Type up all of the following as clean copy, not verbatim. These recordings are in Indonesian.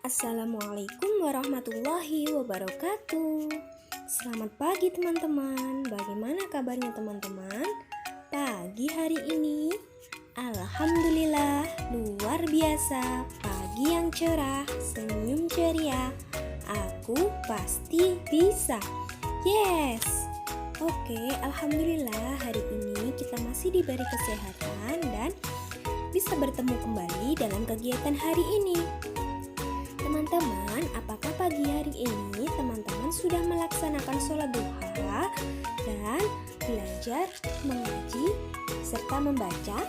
Assalamualaikum warahmatullahi wabarakatuh. Selamat pagi teman-teman. Bagaimana kabarnya teman-teman? Pagi hari ini alhamdulillah luar biasa. Pagi yang cerah, senyum ceria. Aku pasti bisa. Yes. Oke, alhamdulillah hari ini kita masih diberi kesehatan dan bisa bertemu kembali dalam kegiatan hari ini. Teman-teman, apakah pagi hari ini teman-teman sudah melaksanakan sholat duha dan belajar mengaji serta membaca?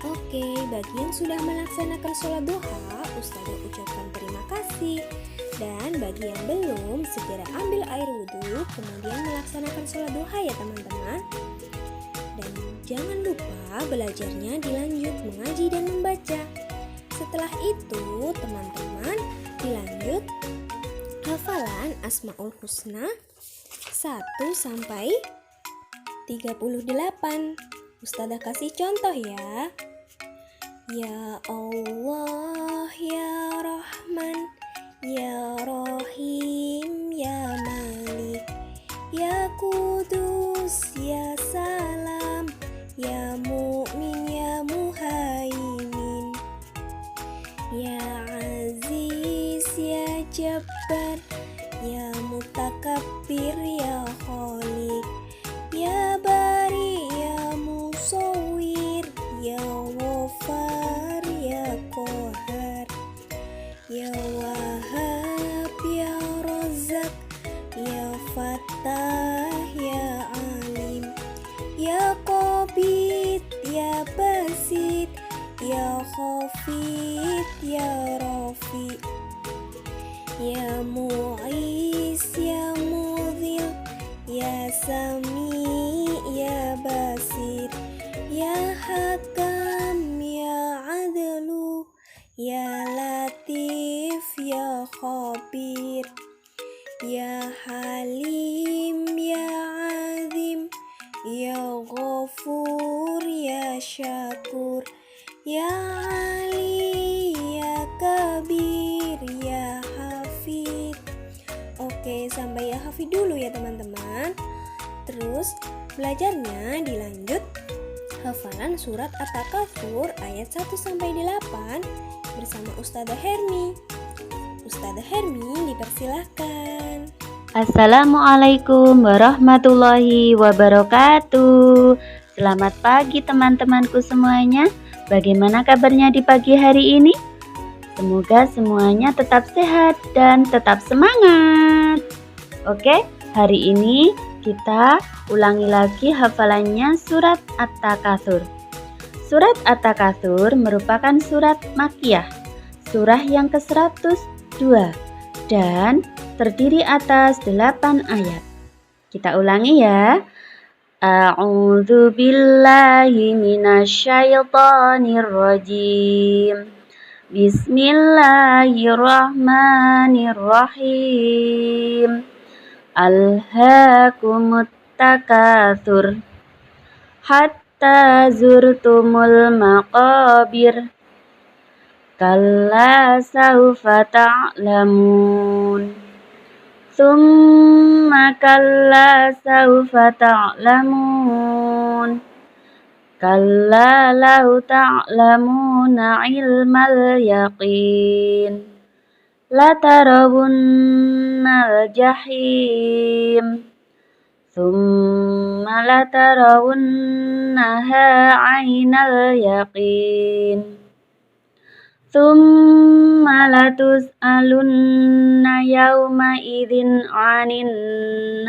Oke, bagi yang sudah melaksanakan sholat duha, Ustazah ucapkan terima kasih. Dan bagi yang belum, segera ambil air wudhu, kemudian melaksanakan sholat duha ya teman-teman. Dan jangan lupa belajarnya dilanjut mengaji dan membaca. Setelah itu, teman-teman dilanjut hafalan Asmaul Husna 1 sampai 38. Ustazah kasih contoh ya. Ya Allah, ya Rahman, ya Rahim, ya Malik, ya Kudus, ya Salam, ya Mu'min, ya Muhaimin, ya Aziz, ya Jabbar, ya Mutakabbir, ya Khaliq, ya Bari, ya Musawwir, ya Ghaffar, ya Qahar, ya Wahhab, ya Razzaq, ya Fattah, ya Alim, ya Qabid, ya Basit, ya Khafid, ya Rafi, ya Mu'is, ya Mudhil, ya Sami, ya Basir, ya Hakam, ya Adlu, ya Latif, ya Khabir, ya Halim, ya Azim, ya Ghafur, ya Syakur, ya Ali, ya Kabir, ya Hafid. Oke, sampai ya Hafid dulu ya teman-teman. Terus belajarnya dilanjut hafalan surat At-Takatsur ayat 1 sampai 8 bersama Ustazah Hermi. Ustazah Hermi dipersilahkan. Assalamualaikum warahmatullahi wabarakatuh. Selamat pagi teman-temanku semuanya. Bagaimana kabarnya di pagi hari ini? Semoga semuanya tetap sehat dan tetap semangat. Oke, hari ini kita ulangi lagi hafalannya surat At-Takatsur. Surat At-Takatsur merupakan surat Makkiyah, surah yang ke-102 dan terdiri atas 8 ayat. Kita ulangi ya. A'udzu billahi minasyaitonir rajim. Bismillahirrahmanirrahim. Alhaakumut takatsur hatta zurtumul maqabir. Kalla sawfa ta'lamun. Tsumma kalla sawfa ta'lamun. Kalla law ta'lamuna ilmal yaqin. Latarawunnal jahim. Tsumma latarawunnaha 'ainal yaqin. Tsumma latus'alunna yawma idzin 'anin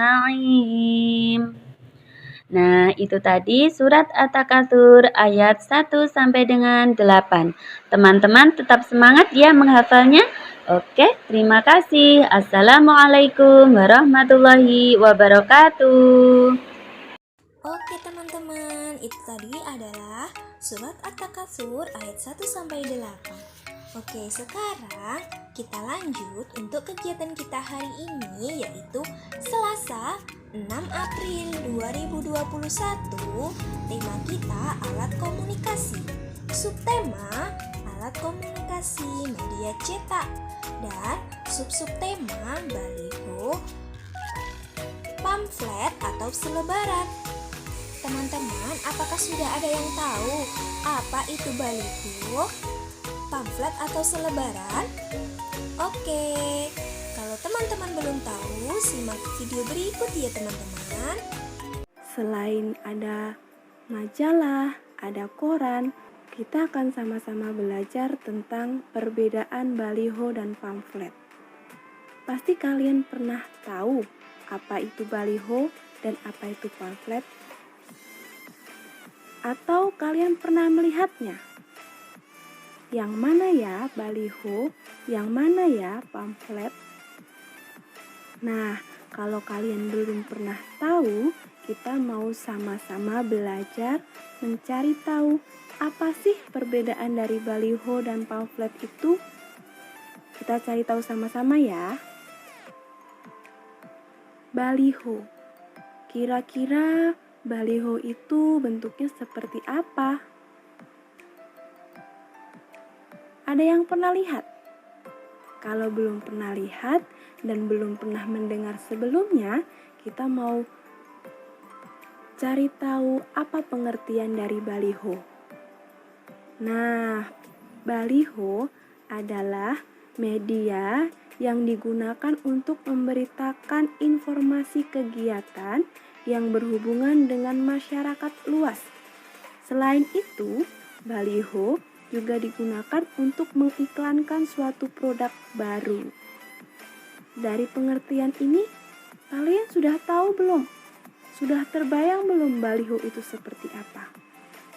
na'im. Nah, itu tadi surat At-Takatsur ayat 1 sampai dengan 8. Teman-teman tetap semangat ya menghafalnya. Oke, terima kasih. Assalamualaikum warahmatullahi wabarakatuh. Oke teman-teman, itu tadi adalah surat At-Takatsur ayat 1 sampai 8. Oke, sekarang kita lanjut untuk kegiatan kita hari ini, yaitu Selasa 6 April 2021. Tema kita alat komunikasi. Subtema alat komunikasi media cetak, dan sub-sub tema baliho, pamflet atau selebaran. Teman-teman, apakah sudah ada yang tahu apa itu baliho, pamflet atau selebaran? Oke, kalau teman-teman belum tahu, simak video berikut ya teman-teman. Selain ada majalah, ada koran, kita akan sama-sama belajar tentang perbedaan baliho dan pamflet. Pasti kalian pernah tahu apa itu baliho dan apa itu pamflet? Atau kalian pernah melihatnya? Yang mana ya baliho, yang mana ya pamflet? Nah, kalau kalian belum pernah tahu, kita mau sama-sama belajar mencari tahu apa sih perbedaan dari baliho dan pamflet itu. Kita cari tahu sama-sama ya. Baliho. Kira-kira baliho itu bentuknya seperti apa? Ada yang pernah lihat? Kalau belum pernah lihat dan belum pernah mendengar sebelumnya, kita mau cari tahu apa pengertian dari baliho. Nah, baliho adalah media yang digunakan untuk memberitakan informasi kegiatan yang berhubungan dengan masyarakat luas. Selain itu, baliho juga digunakan untuk mengiklankan suatu produk baru. Dari pengertian ini, kalian sudah tahu belum? Sudah terbayang belum baliho itu seperti apa?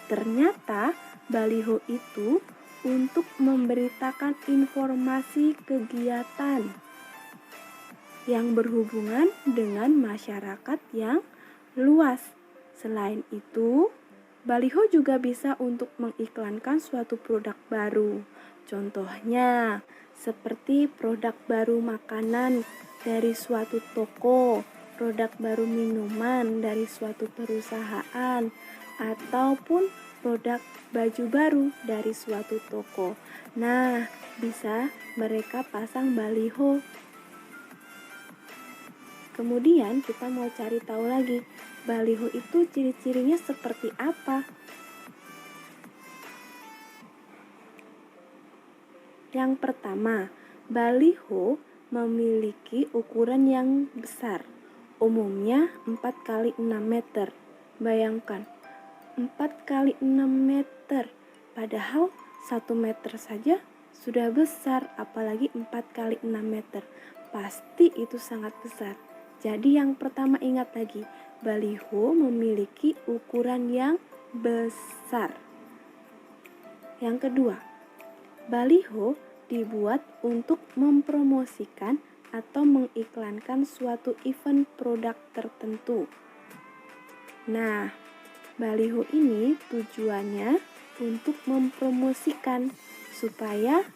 Ternyata baliho itu untuk memberitakan informasi kegiatan yang berhubungan dengan masyarakat yang luas. Selain itu, baliho juga bisa untuk mengiklankan suatu produk baru. Contohnya, seperti produk baru makanan dari suatu toko, produk baru minuman dari suatu perusahaan, ataupun produk baju baru dari suatu toko. Nah, bisa mereka pasang baliho. Kemudian kita mau cari tahu lagi, baliho itu ciri-cirinya seperti apa? Yang pertama, baliho memiliki ukuran yang besar. Umumnya 4 x 6 meter. Bayangkan, 4 x 6 meter. Padahal 1 meter saja sudah besar, apalagi 4 x 6 meter. Pasti itu sangat besar. Jadi yang pertama ingat lagi, baliho memiliki ukuran yang besar. Yang kedua, baliho dibuat untuk mempromosikan atau mengiklankan suatu event produk tertentu. Nah, baliho ini tujuannya untuk mempromosikan supaya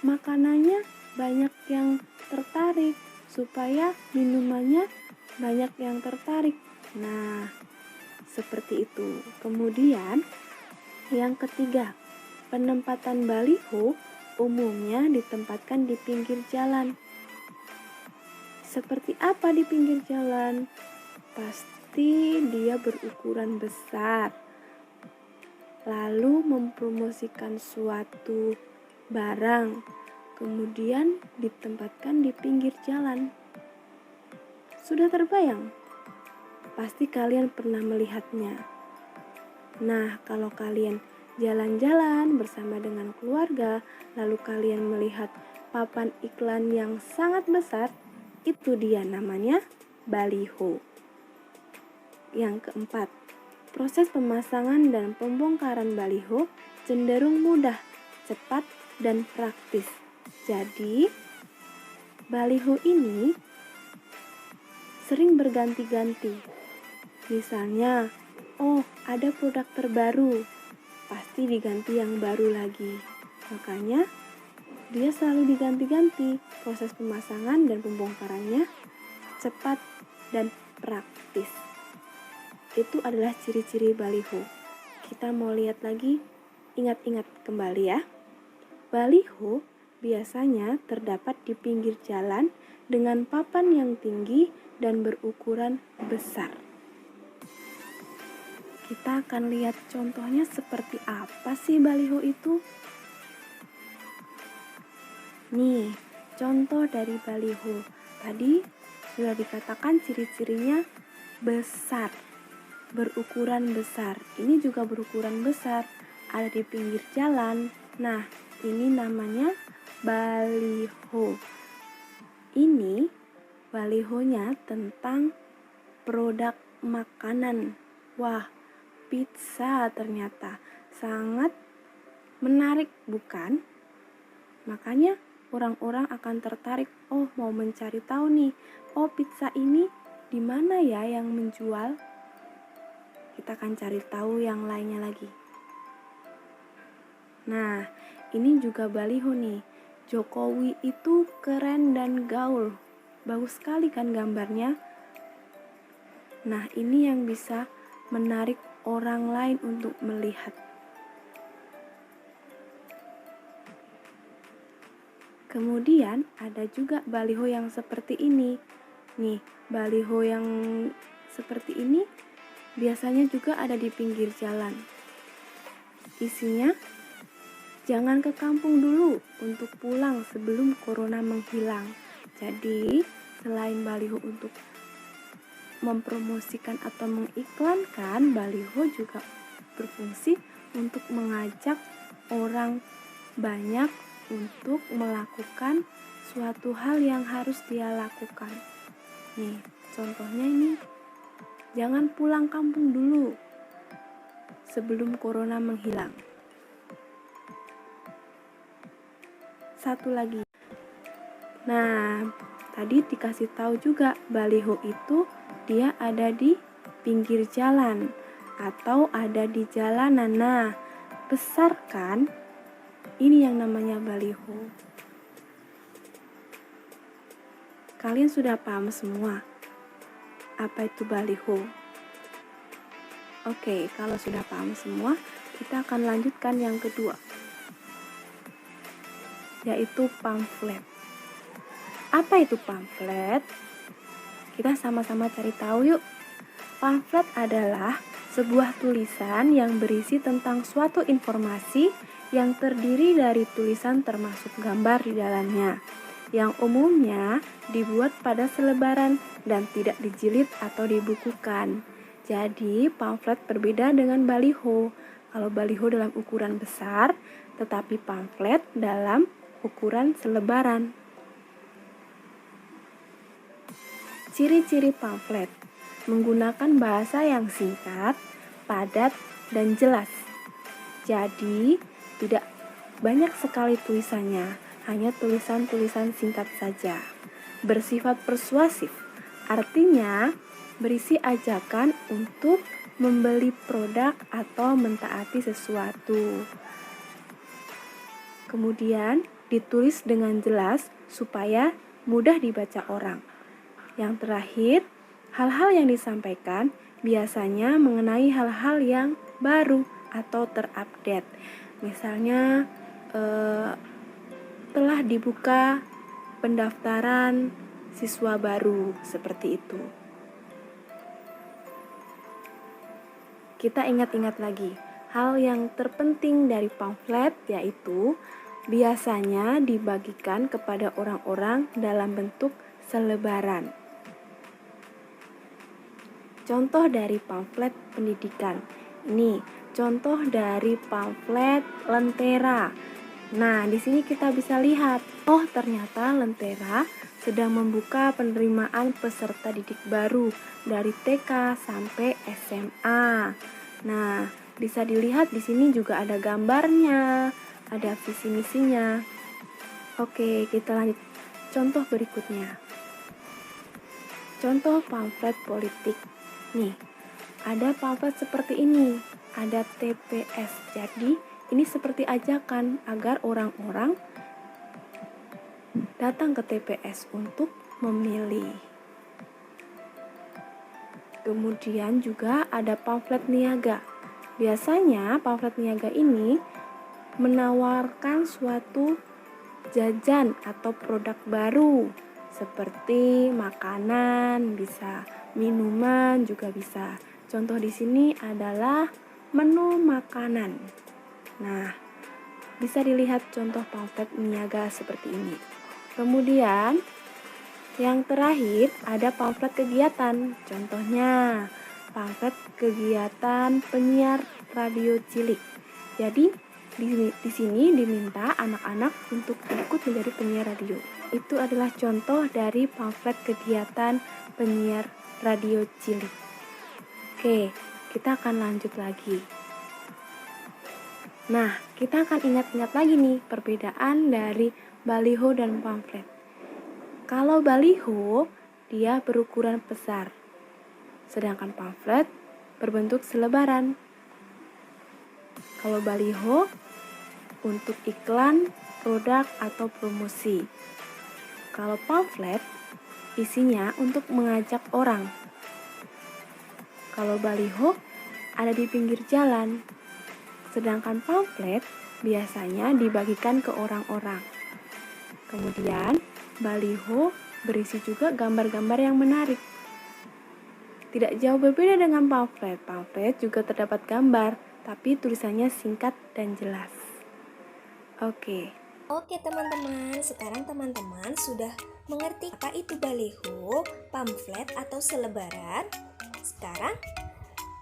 makanannya banyak yang tertarik, supaya minumannya banyak yang tertarik. Nah, seperti itu. Kemudian, yang ketiga, penempatan baliho umumnya ditempatkan di pinggir jalan. Seperti apa di pinggir jalan? Pasti dia berukuran besar. Lalu mempromosikan suatu barang, kemudian ditempatkan di pinggir jalan. Sudah terbayang? Pasti kalian pernah melihatnya. Nah, kalau kalian jalan-jalan bersama dengan keluarga, lalu kalian melihat papan iklan yang sangat besar, itu dia namanya baliho. Yang keempat, proses pemasangan dan pembongkaran baliho cenderung mudah, cepat, dan praktis. Jadi, baliho ini sering berganti-ganti. Misalnya, ada produk terbaru, pasti diganti yang baru lagi. Makanya, dia selalu diganti-ganti. Proses pemasangan dan pembongkarannya cepat dan praktis. Itu adalah ciri-ciri baliho. Kita mau lihat lagi, ingat-ingat kembali ya. Baliho biasanya terdapat di pinggir jalan dengan papan yang tinggi dan berukuran besar. Kita akan lihat contohnya seperti apa sih baliho itu. Nih, contoh dari baliho. Tadi sudah dikatakan ciri-cirinya besar, berukuran besar. Ini juga berukuran besar, ada di pinggir jalan. Nah, ini namanya baliho. Ini balihonya tentang produk makanan. Wah, pizza ternyata sangat menarik, bukan? Makanya orang-orang akan tertarik, oh mau mencari tahu nih, oh pizza ini di mana ya yang menjual? Kita akan cari tahu yang lainnya lagi. Nah, ini juga baliho nih. Jokowi itu keren dan gaul. Bagus sekali kan gambarnya? Nah, ini yang bisa menarik orang lain untuk melihat. Kemudian ada juga baliho yang seperti ini. Nih, baliho yang seperti ini biasanya juga ada di pinggir jalan. Isinya, jangan ke kampung dulu untuk pulang sebelum corona menghilang. Jadi, selain baliho untuk mempromosikan atau mengiklankan, baliho juga berfungsi untuk mengajak orang banyak untuk melakukan suatu hal yang harus dia lakukan. Nih, contohnya ini, jangan pulang kampung dulu sebelum corona menghilang. Satu lagi. Nah, tadi dikasih tahu juga baliho itu dia ada di pinggir jalan atau ada di jalanan. Nah, besar kan? Ini yang namanya baliho. Kalian sudah paham semua apa itu baliho? Oke, kalau sudah paham semua, kita akan lanjutkan yang kedua, yaitu pamflet. Apa itu pamflet? Kita sama-sama cari tahu yuk. Pamflet adalah sebuah tulisan yang berisi tentang suatu informasi yang terdiri dari tulisan termasuk gambar di dalamnya, yang umumnya dibuat pada selebaran dan tidak dijilid atau dibukukan. Jadi, pamflet berbeda dengan baliho. Kalau baliho dalam ukuran besar, tetapi pamflet dalam ukuran selebaran. Ciri-ciri pamflet: menggunakan bahasa yang singkat, padat, dan jelas. Jadi, tidak banyak sekali tulisannya, hanya tulisan-tulisan singkat saja. Bersifat persuasif, artinya berisi ajakan untuk membeli produk atau mentaati sesuatu. Kemudian, ditulis dengan jelas supaya mudah dibaca orang. Yang terakhir, hal-hal yang disampaikan biasanya mengenai hal-hal yang baru atau terupdate. Misalnya, telah dibuka pendaftaran siswa baru, seperti itu. Kita ingat-ingat lagi, hal yang terpenting dari pamflet yaitu biasanya dibagikan kepada orang-orang dalam bentuk selebaran. Contoh dari pamflet pendidikan. Ini contoh dari pamflet Lentera. Nah, di sini kita bisa lihat, oh ternyata Lentera sedang membuka penerimaan peserta didik baru dari TK sampai SMA. Nah, bisa dilihat di sini juga ada gambarnya, ada visi misinya. Oke, kita lanjut. Contoh berikutnya. Contoh pamflet politik. Nih, ada pamflet seperti ini, ada TPS. Jadi, ini seperti ajakan agar orang-orang datang ke TPS untuk memilih. Kemudian juga ada pamflet niaga. Biasanya pamflet niaga ini menawarkan suatu jajan atau produk baru seperti makanan, bisa minuman juga bisa. Contoh di sini adalah menu makanan. Nah, bisa dilihat contoh pamflet niaga seperti ini. Kemudian yang terakhir ada pamflet kegiatan. Contohnya pamflet kegiatan penyiar radio cilik. Jadi di sini diminta anak-anak untuk ikut menjadi penyiar radio. Itu adalah contoh dari pamflet kegiatan penyiar radio cilik. Oke, kita akan lanjut lagi. Nah, kita akan ingat-ingat lagi nih perbedaan dari baliho dan pamflet. Kalau baliho, dia berukuran besar, sedangkan pamflet berbentuk selebaran. Kalau baliho untuk iklan, produk, atau promosi. Kalau pamflet, isinya untuk mengajak orang. Kalau baliho ada di pinggir jalan, sedangkan pamflet biasanya dibagikan ke orang-orang. Kemudian, baliho berisi juga gambar-gambar yang menarik. Tidak jauh berbeda dengan pamflet. Pamflet juga terdapat gambar, tapi tulisannya singkat dan jelas. Oke, teman-teman, sekarang teman-teman sudah mengerti apa itu baliho, pamflet, atau selebaran? Sekarang,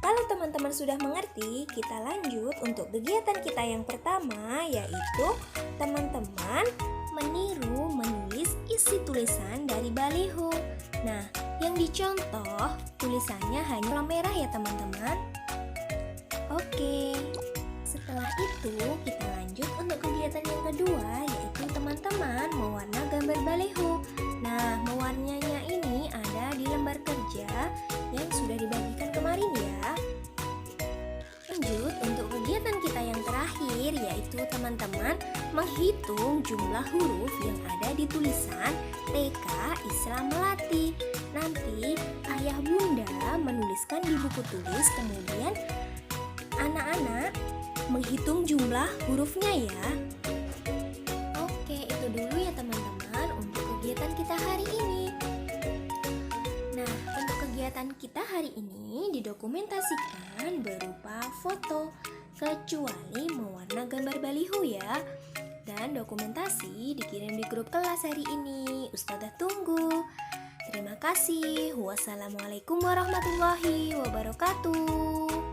kalau teman-teman sudah mengerti, kita lanjut untuk kegiatan kita yang pertama, yaitu teman-teman meniru menulis isi tulisan dari baliho. Nah, yang dicontoh tulisannya hanya warna merah ya teman-teman. Oke, setelah itu kita lanjut untuk kegiatan yang kedua, yaitu teman-teman mewarna gambar baliho. Nah, mewarnanya ini ada di lembar kerja yang sudah dibagikan kemarin ya. Lanjut untuk kegiatan kita yang terakhir, yaitu teman-teman menghitung jumlah huruf yang ada di tulisan TK Islam Melati. Nanti ayah bunda menuliskan di buku tulis, kemudian anak-anak menghitung jumlah hurufnya ya. Oke, itu dulu ya teman-teman untuk kegiatan kita hari ini. Nah, untuk kegiatan kita hari ini didokumentasikan berupa foto, kecuali mewarna gambar baliho ya. Dan dokumentasi dikirim di grup kelas hari ini. Ustazah tunggu. Terima kasih. Wassalamualaikum warahmatullahi wabarakatuh.